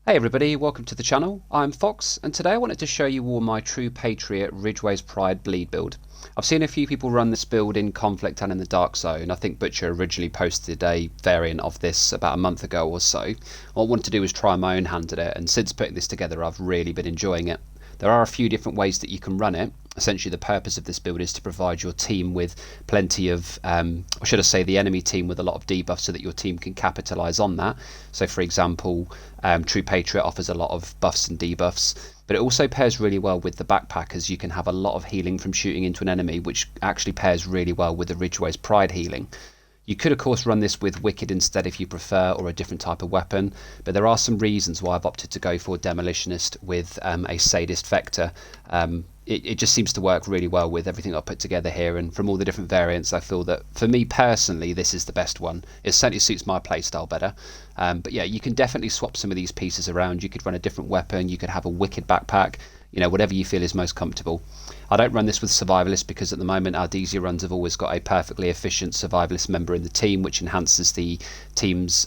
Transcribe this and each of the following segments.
Hey everybody, welcome to the channel. I'm Fox, and today I wanted to show you all my True Patriot Ridgeways Pride bleed build. I've seen a few people run this build in Conflict and in the Dark Zone. I think Butcher originally posted a variant of this about a month ago or so. What I wanted to do was try my own hand at it, and since putting this together I've really been enjoying it. There are a few different ways that you can run it. Essentially the purpose of this build is to provide your team with plenty of, or should I say the enemy team with a lot of debuffs so that your team can capitalise on that. So for example, True Patriot offers a lot of buffs and debuffs, but it also pairs really well with the backpack, as you can have a lot of healing from shooting into an enemy, which actually pairs really well with the Ridgeways Pride healing. You could of course run this with Wicked instead if you prefer, or a different type of weapon, but there are some reasons why I've opted to go for Demolitionist with a Sadist Vector. It just seems to work really well with everything I've put together here, and from all the different variants I feel that for me personally this is the best one. It certainly suits my playstyle better, but yeah, you can definitely swap some of these pieces around. You could run a different weapon, you could have a Wicked backpack, you know, whatever you feel is most comfortable. I don't run this with Survivalist because at the moment our DZ runs have always got a perfectly efficient Survivalist member in the team, which enhances the team's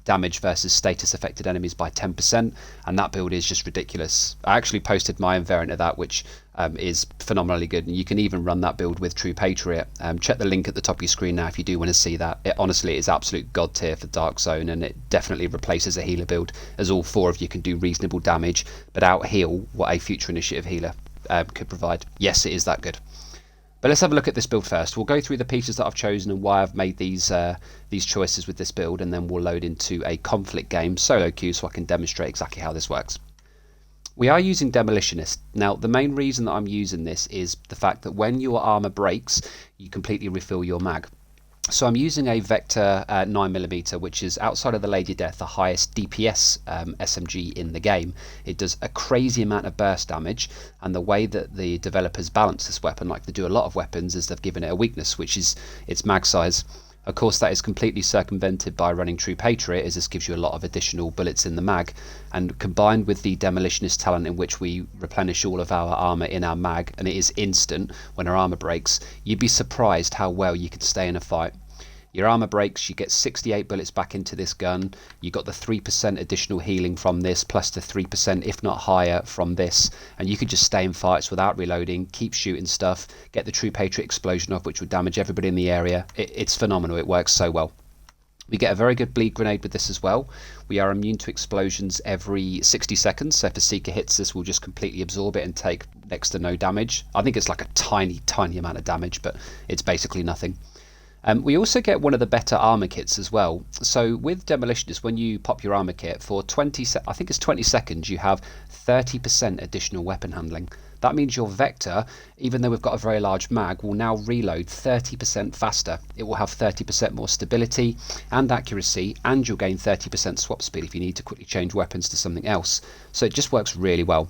damage versus status affected enemies by 10%, and that build is just ridiculous. I actually posted my own variant of that, which is phenomenally good, and you can even run that build with True Patriot. Check the link at the top of your screen now if you do want to see that. It honestly is absolute god tier for Dark Zone, and it definitely replaces a healer build, as all four of you can do reasonable damage but out heal what a future initiative healer could provide. Yes, it is that good. But let's have a look at this build first. We'll go through the pieces that I've chosen and why I've made these choices with this build, and then we'll load into a conflict game solo queue so I can demonstrate exactly how this works. We are using Demolitionist. Now the main reason that I'm using this is the fact that when your armor breaks you completely refill your mag. So I'm using a Vector 9mm, which is outside of the Lady Death the highest DPS SMG in the game. It does a crazy amount of burst damage, and the way that the developers balance this weapon, like they do a lot of weapons, is they've given it a weakness, which is its mag size. Of course that is completely circumvented by running True Patriot, as this gives you a lot of additional bullets in the mag, and combined with the Demolitionist talent in which we replenish all of our armour in our mag, and it is instant when our armour breaks, you'd be surprised how well you can stay in a fight. Your armour breaks, you get 68 bullets back into this gun, you got the 3% additional healing from this, plus the 3% if not higher from this, and you could just stay in fights without reloading, keep shooting stuff, get the True Patriot explosion off, which will damage everybody in the area. It's phenomenal, it works so well. We get a very good bleed grenade with this as well. We are immune to explosions every 60 seconds, so if a Seeker hits this we'll just completely absorb it and take next to no damage. I think it's like a tiny amount of damage, but it's basically nothing. We also get one of the better armor kits as well. So with Demolitionist, when you pop your armor kit for 20 seconds, you have 30% additional weapon handling. That means your Vector, even though we've got a very large mag, will now reload 30% faster. It will have 30% more stability and accuracy, and you'll gain 30% swap speed if you need to quickly change weapons to something else. So it just works really well.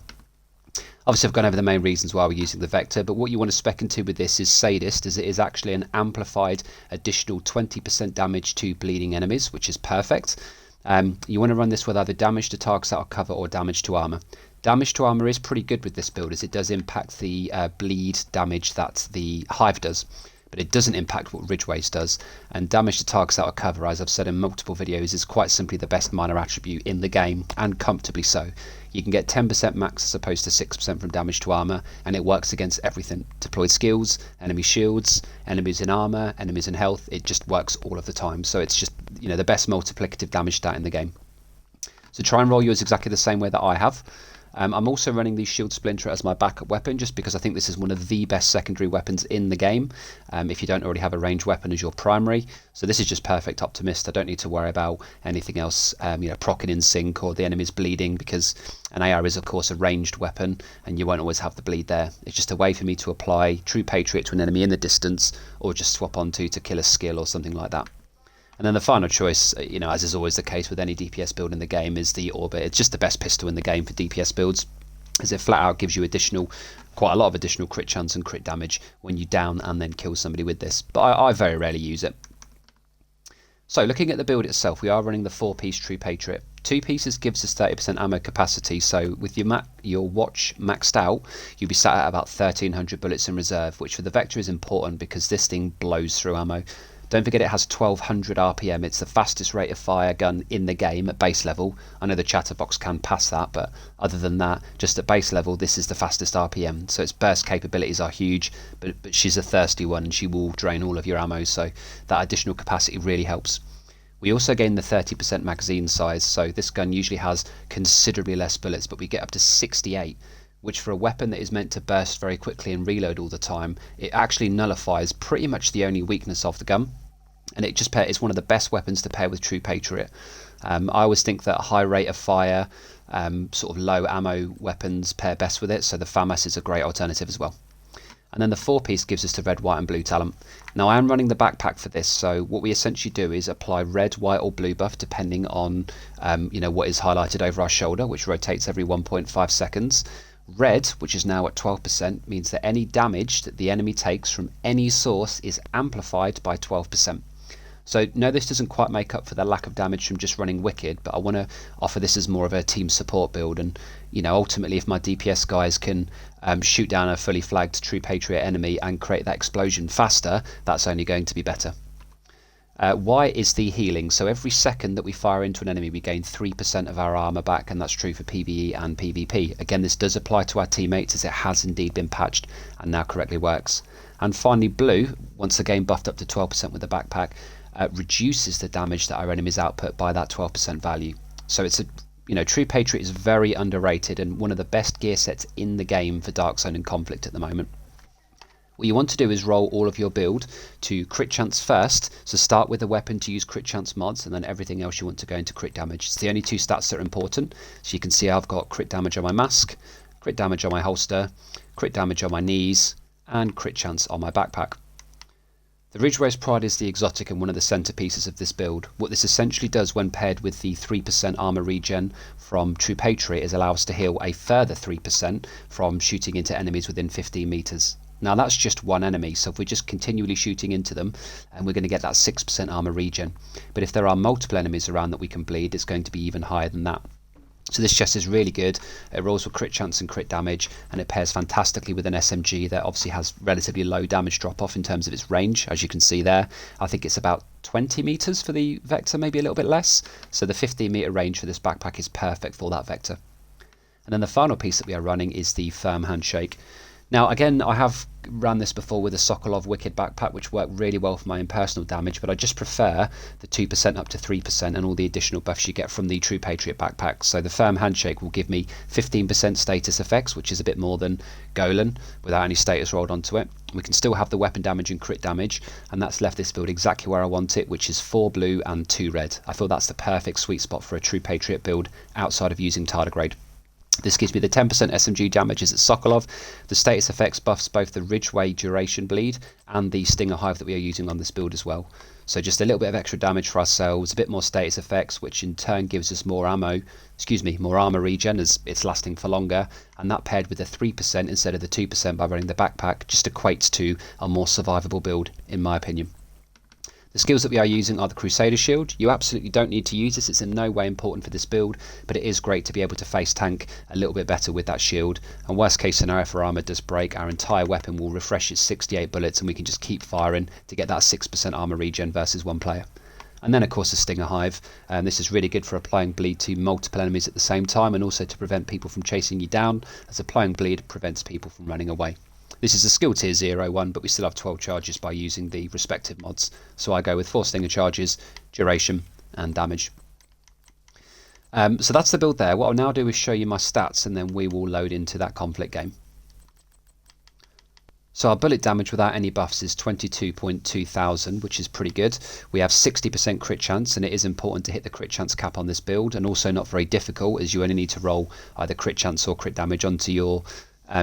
Obviously I've gone over the main reasons why we're using the Vector, but what you want to spec into with this is Sadist, as it is actually an amplified additional 20% damage to bleeding enemies, which is perfect. You want to run this with either damage to targets out of cover or damage to armor. Damage to armor is pretty good with this build, as it does impact the bleed damage that the Hive does, but it doesn't impact what Ridgeways does. And damage to targets out of cover, as I've said in multiple videos, is quite simply the best minor attribute in the game, and comfortably so. You can get 10% max as opposed to 6% from damage to armor, and it works against everything. Deployed skills, enemy shields, enemies in armor, enemies in health. It just works all of the time. So it's just, you know, the best multiplicative damage stat in the game. So try and roll yours exactly the same way that I have. I'm also running the Shield Splinter as my backup weapon, just because I think this is one of the best secondary weapons in the game, if you don't already have a ranged weapon as your primary. So this is just perfect Optimist. I don't need to worry about anything else, you know, proccing in sync or the enemy's bleeding, because an AR is of course a ranged weapon and you won't always have the bleed there. It's just a way for me to apply True Patriot to an enemy in the distance, or just swap onto to kill a skill or something like that. And then the final choice, you know, as is always the case with any DPS build in the game, is the Orbit. It's just the best pistol in the game for DPS builds, as it flat out gives you quite a lot of additional crit chance and crit damage when you down and then kill somebody with this. But I very rarely use it. So looking at the build itself, we are running the 4-piece True Patriot. 2 pieces gives us 30% ammo capacity, so with your watch maxed out, you'll be sat at about 1300 bullets in reserve, which for the Vector is important because this thing blows through ammo. Don't forget it has 1200 RPM. It's the fastest rate of fire gun in the game at base level. I know the chatterbox can pass that, but other than that, just at base level, this is the fastest RPM. So its burst capabilities are huge, but she's a thirsty one and she will drain all of your ammo, so that additional capacity really helps. We also gain the 30% magazine size, so this gun usually has considerably less bullets, but we get up to 68, which for a weapon that is meant to burst very quickly and reload all the time, it actually nullifies pretty much the only weakness of the gun. And it's one of the best weapons to pair with True Patriot. I always think that a high rate of fire, sort of low ammo weapons pair best with it, so the FAMAS is a great alternative as well. And then the 4-piece gives us the red, white and blue talent. Now I am running the backpack for this, so what we essentially do is apply red, white or blue buff depending on what is highlighted over our shoulder, which rotates every 1.5 seconds. Red, which is now at 12%, means that any damage that the enemy takes from any source is amplified by 12%. So no, this doesn't quite make up for the lack of damage from just running Wicked, but I want to offer this as more of a team support build. And ultimately, if my DPS guys can shoot down a fully flagged True Patriot enemy and create that explosion faster, that's only going to be better. Y is the healing, so every second that we fire into an enemy we gain 3% of our armor back, and that's true for PvE and PvP. Again, this does apply to our teammates as it has indeed been patched and now correctly works. And finally blue, once again buffed up to 12% with the backpack, reduces the damage that our enemies output by that 12% value. So it's True Patriot is very underrated and one of the best gear sets in the game for Dark Zone and Conflict at the moment. What you want to do is roll all of your build to crit chance first, so start with a weapon to use crit chance mods, and then everything else you want to go into crit damage. It's the only two stats that are important, so you can see I've got crit damage on my mask, crit damage on my holster, crit damage on my knees, and crit chance on my backpack. The Ridgeways Pride is the exotic and one of the centerpieces of this build. What this essentially does when paired with the 3% armor regen from True Patriot is allow us to heal a further 3% from shooting into enemies within 15 meters. Now that's just one enemy, so if we're just continually shooting into them, and we're going to get that 6% armor regen. But if there are multiple enemies around that we can bleed, it's going to be even higher than that. So this chest is really good. It rolls with crit chance and crit damage, and it pairs fantastically with an SMG that obviously has relatively low damage drop off in terms of its range, as you can see there. I think it's about 20 meters for the Vector, maybe a little bit less. So the 15 meter range for this backpack is perfect for that Vector. And then the final piece that we are running is the firm handshake. Now again, I have ran this before with a Sokolov Wicked backpack, which worked really well for my own personal damage, but I just prefer the 2% up to 3% and all the additional buffs you get from the True Patriot backpack. So the firm handshake will give me 15% status effects, which is a bit more than Golan without any status rolled onto it. We can still have the weapon damage and crit damage, and that's left this build exactly where I want it, which is 4 blue and 2 red. I feel that's the perfect sweet spot for a True Patriot build outside of using tardigrade. This gives me the 10% SMG damage as it's Sokolov. The status effects buffs both the Ridgeway duration bleed and the Stinger Hive that we are using on this build as well. So just a little bit of extra damage for ourselves, a bit more status effects, which in turn gives us more armor regen as it's lasting for longer, and that paired with the 3% instead of the 2% by running the backpack just equates to a more survivable build in my opinion. The skills that we are using are the Crusader Shield. You absolutely don't need to use this, it's in no way important for this build, but it is great to be able to face tank a little bit better with that shield. And worst case scenario, if our armor does break, our entire weapon will refresh its 68 bullets and we can just keep firing to get that 6% armor regen versus one player. And then of course the Stinger Hive. This is really good for applying bleed to multiple enemies at the same time, and also to prevent people from chasing you down, as applying bleed prevents people from running away. This is a skill tier 0-1, but we still have 12 charges by using the respective mods. So I go with 4 stinger charges, duration, and damage. So that's the build there. What I'll now do is show you my stats, and then we will load into that conflict game. So our bullet damage without any buffs is 22.2 thousand, which is pretty good. We have 60% crit chance, and it is important to hit the crit chance cap on this build, and also not very difficult, as you only need to roll either crit chance or crit damage onto your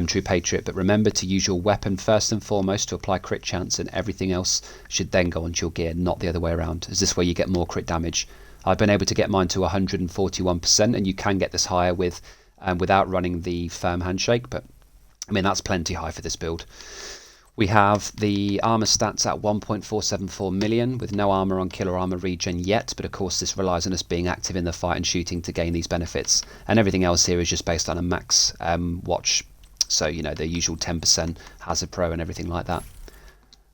True Patriot. But remember to use your weapon first and foremost to apply crit chance, and everything else should then go onto your gear, not the other way around, as this way you get more crit damage. I've been able to get mine to 141%, and you can get this higher with without running the firm handshake, but I mean that's plenty high for this build. We have the armor stats at 1.474 million with no armor on kill or armor regen yet, but of course this relies on us being active in the fight and shooting to gain these benefits, and everything else here is just based on a max watch. So, you know, the usual 10% hazard pro and everything like that.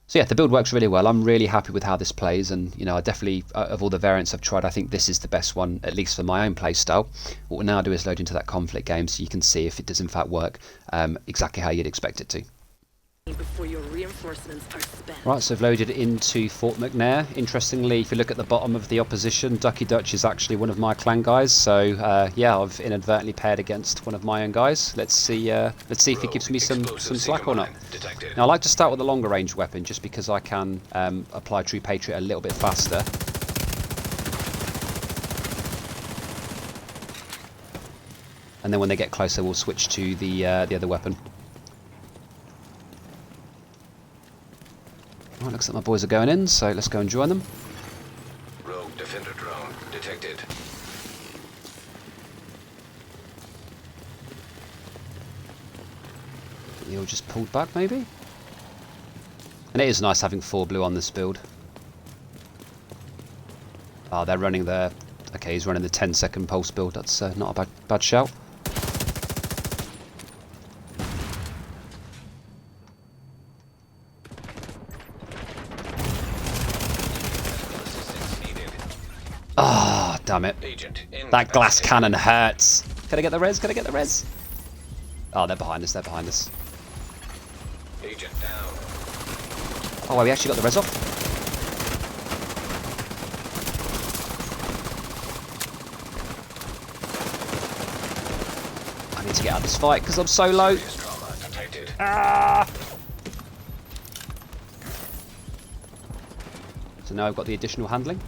So yeah, the build works really well. I'm really happy with how this plays, and you know, I definitely, of all the variants I've tried, I think this is the best one, at least for my own play style. What we'll now do is load into that conflict game so you can see if it does in fact work exactly how you'd expect it to. Before your reinforcements are spent. Right, so I've loaded into Fort McNair. Interestingly, if you look at the bottom of the opposition, Ducky Dutch is actually one of my clan guys. So yeah, I've inadvertently paired against one of my own guys. Let's see if he gives me some slack or not. Now I like to start with a longer range weapon just because I can apply True Patriot a little bit faster. And then when they get closer, we'll switch to the other weapon. Right, looks like my boys are going in, so let's go and join them. Rogue defender drone detected. They all just pulled back, maybe? And it is nice having 4 blue on this build. Oh, they're running the... Okay, he's running the 10-second pulse build. That's not a bad shout. Ah, oh, damn it. That glass cannon hurts. Can I get the res? Can I get the res? Oh, they're behind us. They're behind us. Agent down. Oh, well, we actually got the res off. I need to get out of this fight because I'm so low. Ah! So now I've got the additional handling.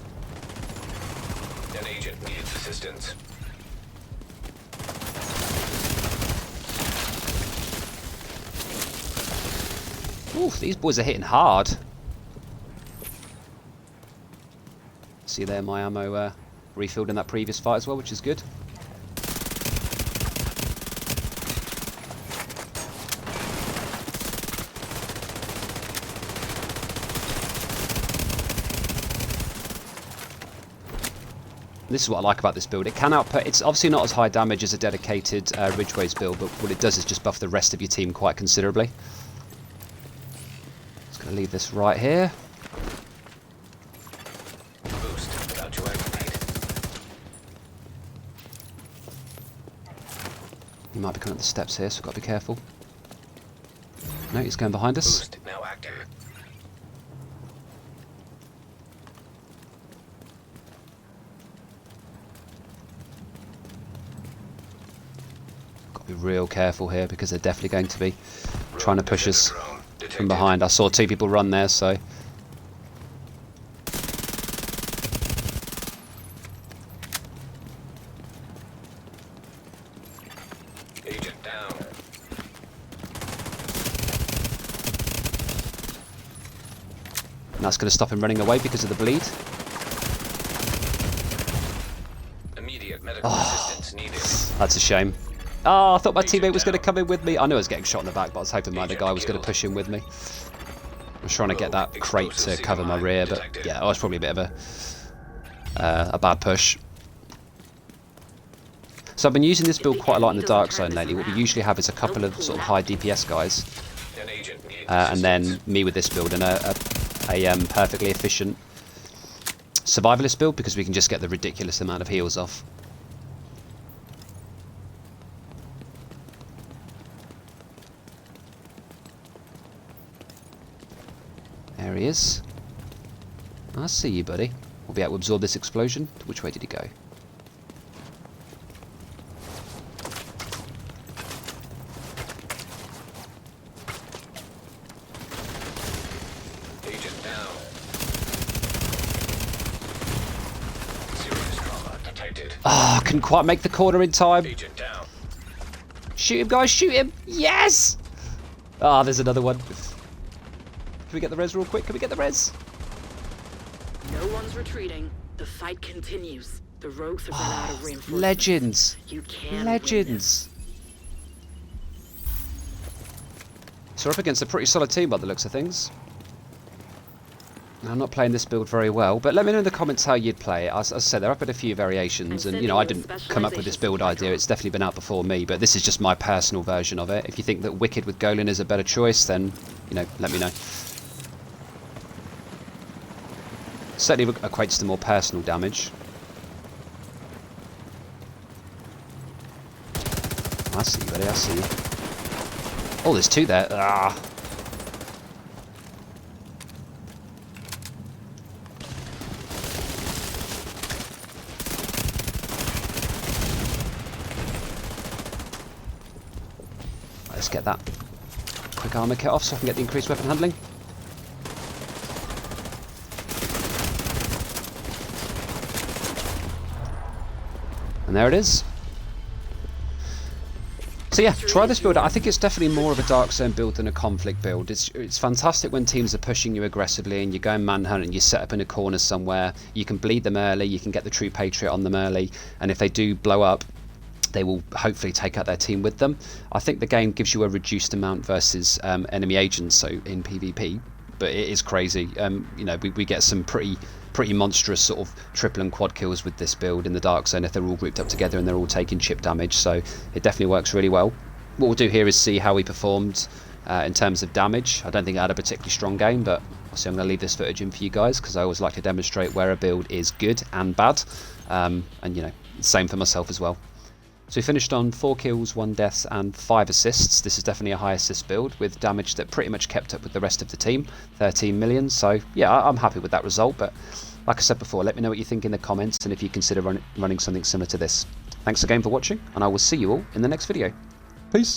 An agent needs assistance. Oof, these boys are hitting hard. See there, my ammo refilled in that previous fight as well, which is good. This is what I like about this build. It can output. It's obviously not as high damage as a dedicated Ridgeways build, but what it does is just buff the rest of your team quite considerably. Just going to leave this right here. Boost about to activate. He might be coming up the steps here, so we've got to be careful. No, he's going behind us. Boost now active. Be real careful here because they're definitely going to be trying to push us from behind. I saw 2 people run there, so Agent down. and that's going to stop him running away because of the bleed. Immediate medical assistance needed. That's a shame. Oh, I thought my teammate was going to come in with me. I knew I was getting shot in the back, but I was hoping my other guy was going to push in with me. I was trying to get that crate to cover my rear, but yeah, it was probably a bit of a bad push. So I've been using this build quite a lot in the dark zone lately. What we usually have is a couple of sort of high DPS guys, and then me with this build and a perfectly efficient survivalist build because we can just get the ridiculous amount of heals off. There he is. I see you, buddy. We'll be able to absorb this explosion. Which way did he go? Agent down. Serious trauma detected. Ah, couldn't quite make the corner in time. Agent down. Shoot him, guys, shoot him! Yes! Ah, there's another one. Can we get the res real quick? Can we get the res? No one's retreating. The fight continues. The rogues have run out of reinforcements. Legends! You can Legends! So we're up against a pretty solid team by the looks of things. I'm not playing this build very well, but let me know in the comments how you'd play it. As I said, they're up at a few variations, and you know, I didn't come up with this build idea. It's definitely been out before me, but this is just my personal version of it. If you think that Wicked with Golan is a better choice, then, you know, let me know. Certainly equates to more personal damage. I see you, buddy, I see you. Oh, there's two there. Ah. Let's get that quick armor kit off so I can get the increased weapon handling. And there it is. So yeah, try this build out. I think it's definitely more of a Dark Zone build than a conflict build. It's fantastic when teams are pushing you aggressively and you go manhunt and you set up in a corner somewhere. You can bleed them early, you can get the True Patriot on them early, and if they do blow up, they will hopefully take out their team with them. I think the game gives you a reduced amount versus enemy agents, so in PvP, but it is crazy. You know, we get some pretty monstrous sort of triple and quad kills with this build in the Dark Zone if they're all grouped up together and they're all taking chip damage, so it definitely works really well. What we'll do here is see how we performed in terms of damage. I don't think I had a particularly strong game, but obviously I'm going to leave this footage in for you guys because I always like to demonstrate where a build is good and bad, and you know, same for myself as well. So we finished on 4 kills, 1 death and 5 assists. This is definitely a high assist build with damage that pretty much kept up with the rest of the team, 13 million. So yeah, I'm happy with that result, but like I said before, let me know what you think in the comments and if you consider running something similar to this. Thanks again for watching, and I will see you all in the next video. Peace!